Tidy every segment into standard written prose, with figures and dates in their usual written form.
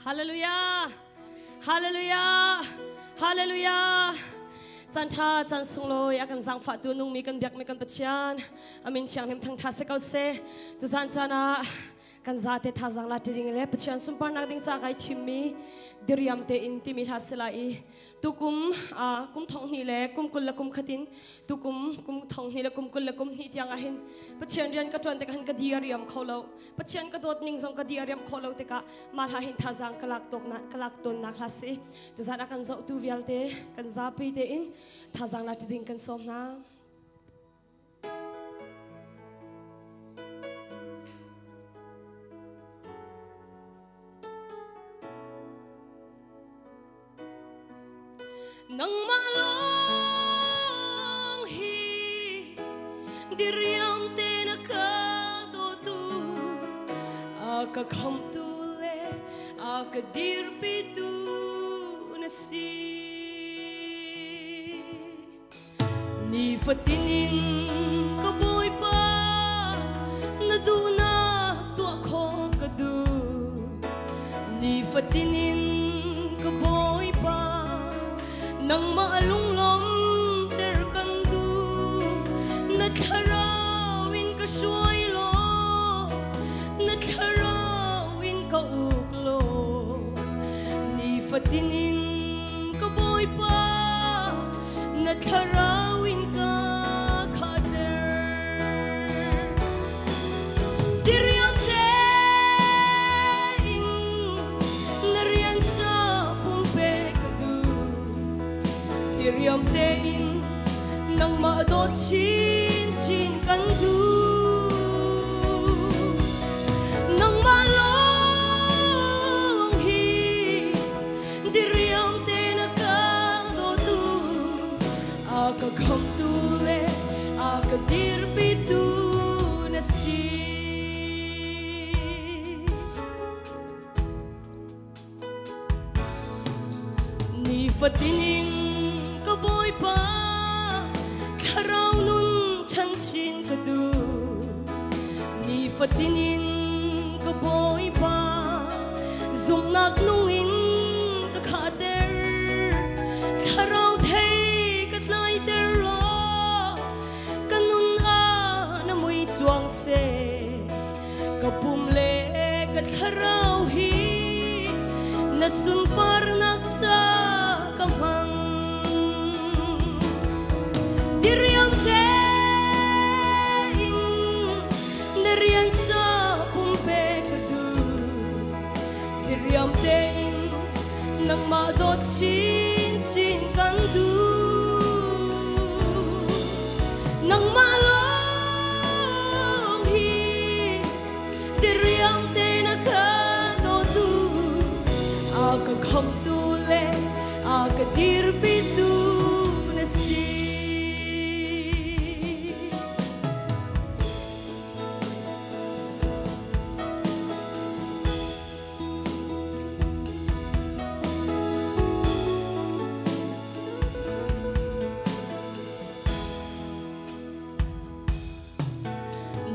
Hallelujah Hallelujah Hallelujahจันทาจันสุงโลยอากันสังฝาตัวนุ่งมีกันเบียกมีกันปัจจันอามินเชียงหิมทั้งชาเสกเอาเซตุจันจานะกันซาเตทาจังลาติดิงเล่ปัจจันสุนปานักดิงจากไอทิมมีดิริยมเตอินติมิทัสลายตุกุมกุมทองนี่เล่กุมกุลละกุมขดินตุกุมทองนี่เล่กุมกุลละกุมนี่ที่ยังอาหินปัจจันเรียนกระจวนเตกันกระดิริยมเขาเล่าปัจจันกระโดดนิ่งส่งกระดิริยมเขาเล่าเตกะมาหาหินทาจังกลักตกนักกลักตนนักลาสิตุจันอากันเจ้าตูวิลเตกันซาปีเตอินทาจังลาติดิงกันสมนะnang malong hi diriam te nakadotu aka khamtule aka dirpitu nasi ni fatinin kaboy pa naduna tu ako kadu ni fatinin kaboy pa nang maalunglom terkandu natharawin ka shuaylo natharawin ka uklo ni fatinin ka boy pa natharawin ka khader diriam te narian sa pumpe Diriam tein nang maadot chin kan du nang malong hi diriam te nakadotu aka khamtule aka dirpitu nasi ni fatinin boy pa kharaw nun chan chin kadu ni fatinin ka boy pa zum nak nungin ka khader kharaw thei ka tlai der lo kanun a na mui chuang se ka pum le ka kharaw hi na sun par nak sa kamhang Diriam tein narian sa pumpe kadu Diriam tein nang maadot chin kan du nang malong hi Diriam te nakadotu aka khamtule aka dirpitu nasi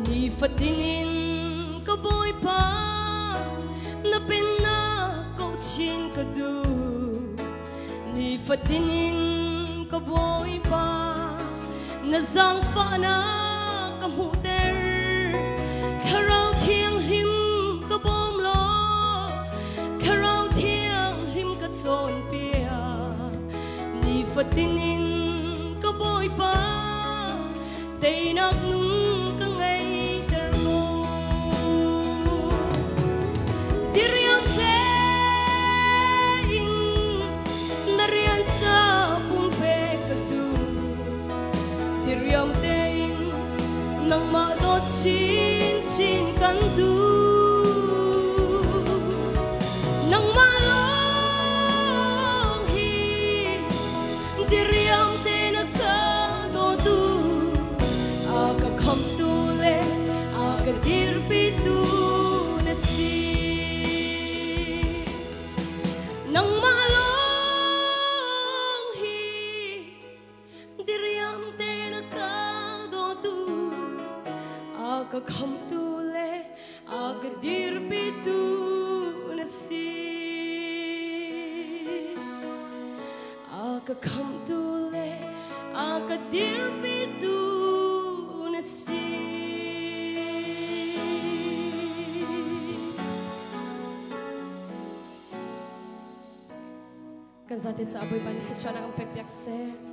Ni fatinin ka boy pa na pena kau chin kadu ni fatinin ka boy pa na zang fa na ka muter kharaw thiang him ka bom lo kharaw thiang him ka chon pia ni fatinin ka boy pa tei nak nun ka ngai Diriam tein nang maadot chin kan du nang malong hi diriam te nakadotu aka come to le akadir bidu nasi kan zati sa aboy panik siya nang pekyak se